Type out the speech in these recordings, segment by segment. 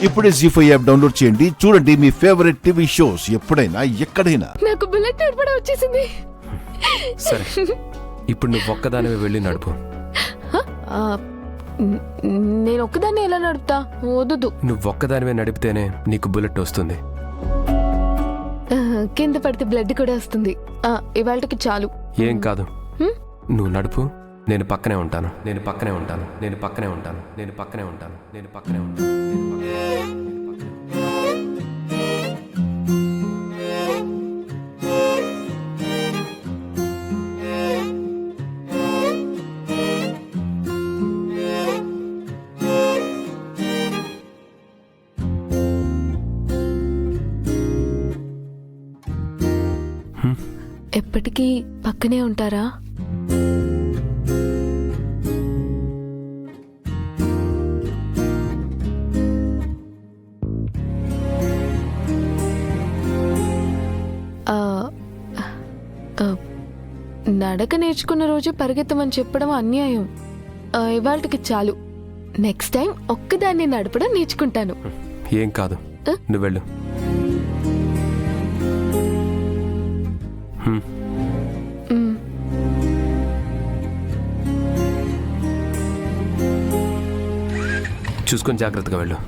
ఇప్పుడే జీ5 app download చేయండి. చూడండి మీ ఫేవరెట్ టీవీ షోస్ ఎప్పుడైనా ఎక్కడైనా. నాకు బుల్లెట్ నడపడ వచ్చేసింది. సరే, ఇప్పుడు నువ్వు ఒక్కదానివే వెళ్ళి నడుపు. నేను ఒక్కదాన్ని ఎలా నడుపుతా? వద్దు. నువ్వు ఒక్కదానివే నడిపితేనే నీకు బుల్లెట్ వస్తుంది. కింద పడితే బ్లడ్ కూడా వస్తుంది. ఇవాళకి చాలు. ఏం కాదు, నువ్వు నడుపు, నేను పక్కనే ఉంటాను. నేను పక్కనే ఉంటాను. నేను పక్కనే ఉంటాను. నేను పక్కనే ఉంటాను. నేను పక్కనే ఉంటాను. ఎప్పటికీ పక్కనే ఉంటారా? నడక నేర్చుకున్న రోజు పరిగెత్తమని చెప్పడం అన్యాయం. ఇవాళకి చాలు. నెక్స్ట్ టైం ఒక్కదాన్ని నడపడం నేర్చుకుంటాను. ఏం కాదు, నువ్వు వెళ్ళు. చూసుకొని జాగ్రత్తగా వెళ్ళు.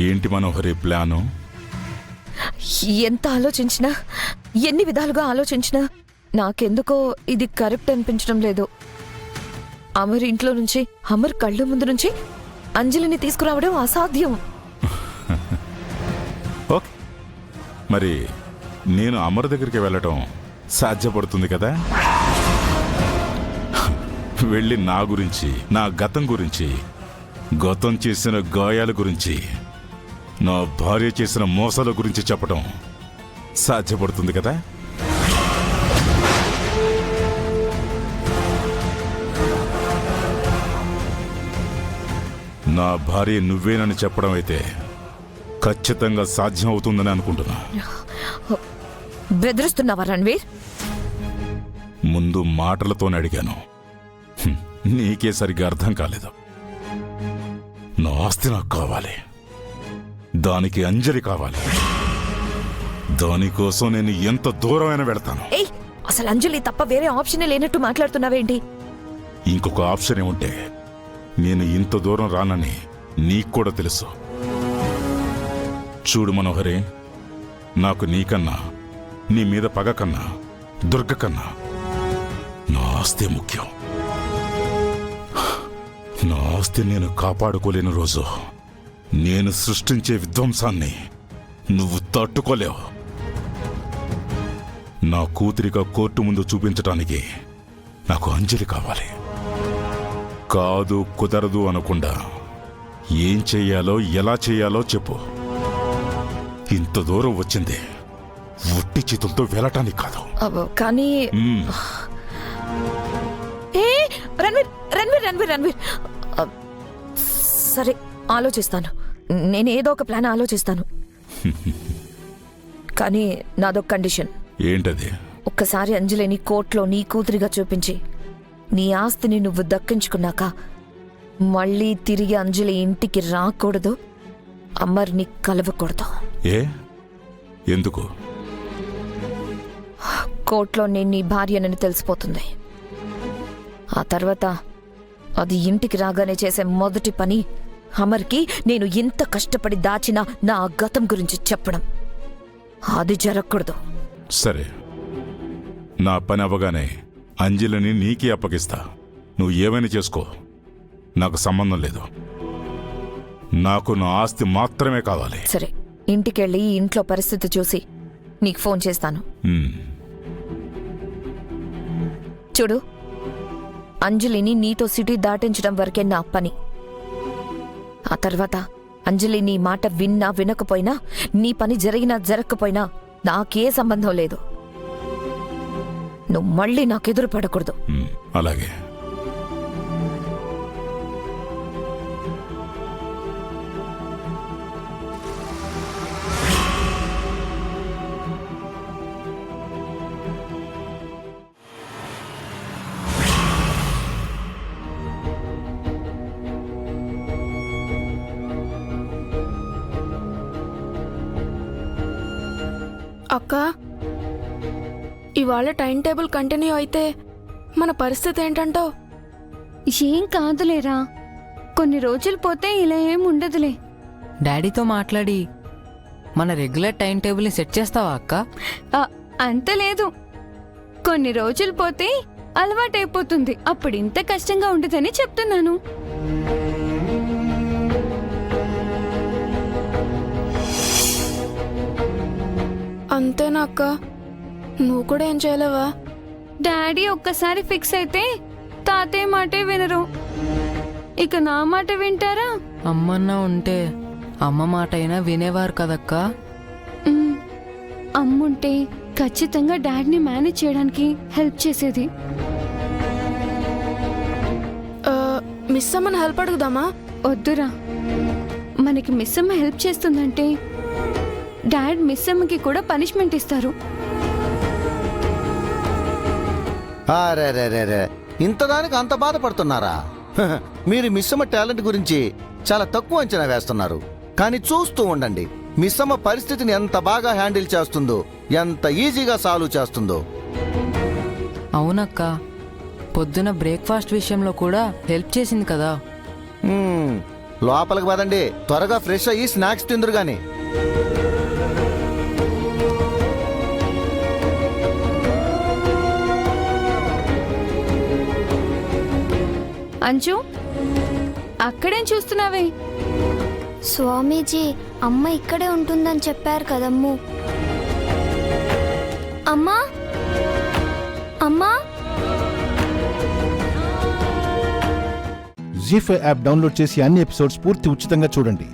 ఏంటి మనోహరి ప్లాను? ఎంత ఆలోచించినా, ఎన్ని విధాలుగా ఆలోచించినా నాకెందుకో ఇది కరెక్ట్ అనిపించడం లేదు. అమర్ ఇంట్లో నుంచి, అమర్ కళ్ళ ముందు నుంచి అంజలిని తీసుకురావడం అసాధ్యం. ఓకే, మరి నేను అమర్ దగ్గరికి వెళ్ళటం సాధ్యపడుతుంది కదా? వెళ్ళి నా గురించి, నా గతం గురించి, గతం చేసిన గాయాల గురించి, నా భార్య చేసిన మోసాల గురించి చెప్పడం సాధ్యపడుతుంది కదా? నా భార్య నువ్వేనని చెప్పడం అయితే ఖచ్చితంగా సాధ్యం అవుతుందని అనుకుంటున్నా. బెదిరిస్తున్నావా రణ్వీర్? ముందు మాటలతోనే అడిగాను, నీకే సరిగ్గా అర్థం కాలేదు. నా ఆస్తి నాకు కావాలి, దానికి అంజలి కావాలి. దానికోసం నేను ఎంత దూరమైనా వెళతాను. ఏయ్, అసలు అంజలి తప్ప వేరే ఆప్షన్ లేనట్టు మాట్లాడుతున్నావేంటి? ఇంకొక ఆప్షన్ ఏముంటే నేను ఇంత దూరం రానని నీకు కూడా తెలుసు. చూడు మనోహరి, నాకు నీకన్నా, నీ మీద పగ కన్నా, దుర్గ కన్నా నా ఆస్తే ముఖ్యం. నా ఆస్తి నేను కాపాడుకోలేని రోజు నేను సృష్టించే విధ్వంసాన్ని నువ్వు తట్టుకోలేవు. నా కూతురిగా కోర్టు ముందు చూపించటానికి నాకు అంజలి కావాలి. కాదు, కుదరదు అనకుండా ఏం చెయ్యాలో, ఎలా చెయ్యాలో చెప్పు. ఇంత దూరం వచ్చింది ఉట్టి చేతులతో వెళ్ళటానికి కాదు. కానీ రణ్వీర్ రణ్వీర్ రణ్వీర్ రణ్వీర్ సరే, ఆలోచిస్తాను. నేనేదో ఒక ప్లాన్ ఆలోచిస్తాను. కానీ నాదొక కండిషన్. ఏంటది? ఒక్కసారి అంజలిని కోర్టులో నీ కూతురిగా చూపించి నీ ఆస్తిని నువ్వు దక్కించుకున్నాక మళ్ళీ తిరిగి అంజలి ఇంటికి రాకూడదు, అమర్ని కలవకూడదు. ఏ ఎందుకు? కోర్టులో నేను నీ భార్యనని తెలిసిపోతుంది. ఆ తర్వాత అది ఇంటికి రాగానే చేసే మొదటి పని అమర్కి నేను ఇంత కష్టపడి దాచిన నా గతం గురించి చెప్పడం. అది జరగకూడదు. సరే, నా పని అవ్వగానే అంజలిని నీకే అప్పగిస్తా. నువ్వు ఏమైనా చేసుకో, నాకు సంబంధం లేదు. నాకు నా ఆస్తి మాత్రమే కావాలి. సరే, ఇంటికెళ్ళి ఇంట్లో పరిస్థితి చూసి నీకు ఫోన్ చేస్తాను. ఉమ్, చూడు, అంజలిని నీతో సిటీ దాటించడం వరకే నా పని. ఆ తర్వాత అంజలి నీ మాట విన్నా వినకపోయినా, నీ పని జరిగినా జరగకపోయినా నాకే సంబంధం లేదు. నువ్వు మళ్ళీ నాకెదురు పడకూడదు. అలాగే. అక్క, ఇవాళ టైం టేబుల్ కంటిన్యూ అయితే మన పరిస్థితి ఏంటంటావు? ఏం కాదులేరా, కొన్ని రోజులు పోతే ఇలా ఏం ఉండదులే. డాడీతో మాట్లాడి మన రెగ్యులర్ టైం టేబుల్ని సెట్ చేస్తావా అక్క? అంత లేదు, కొన్ని రోజులు పోతే అలవాటైపోతుంది. అప్పుడు ఇంత కష్టంగా ఉండదని చెప్తున్నాను. అంతేనా అక్క? నువ్వు కూడా ఏం చేయలేవా? డాడీ ఒక్కసారి ఫిక్స్ అయితే తాతయ్య మాటే వినరు, ఇక నా మాట వింటారా? అమ్మన్నా ఉంటే అమ్మ మాట అయినా వినేవారు కదక్క. ఉమ్, అమ్ముంటే ఖచ్చితంగా డాడీని మేనేజ్ చేయడానికి హెల్ప్ చేసేది. మిస్ అమ్మని హెల్ప్ అడుగుదామా? వద్దురా, మనకి మిస్ అమ్మ హెల్ప్ చేస్తుందంటే డాడ్ మిస్ అమ్మకి కూడా పనిష్మెంట్ ఇస్తారు. అరెరెరెరె, ఇంతదానికి అంత బాధపడుతున్నారా? హహ, మీరు మిస్సమ్మ టాలెంట్ గురించి చాలా తక్కువ అంచనా వేస్తున్నారు. కానీ చూస్తూ ఉండండి, మిస్సమ్మ పరిస్థితిని ఎంత బాగా హ్యాండిల్ చేస్తుందో, ఎంత ఈజీగా సాల్వ్ చేస్తుందో. అవునక్క, పొద్దున బ్రేక్ఫాస్ట్ విషయంలో కూడా హెల్ప్ చేసింది కదా. లోపలికి పదండి, త్వరగా ఫ్రెష్ అయ్యి స్నాక్స్ తిందురు గాని. అంజు, అక్కడేం చూస్తున్నావే? స్వామీజీ, అమ్మ ఇక్కడే ఉంటుందని చెప్పారు కదమ్ము. అమ్మా, అమ్మా. జీ5 యాప్ డౌన్లోడ్ చేసి అన్ని ఎపిసోడ్స్ పూర్తి ఉచితంగా చూడండి.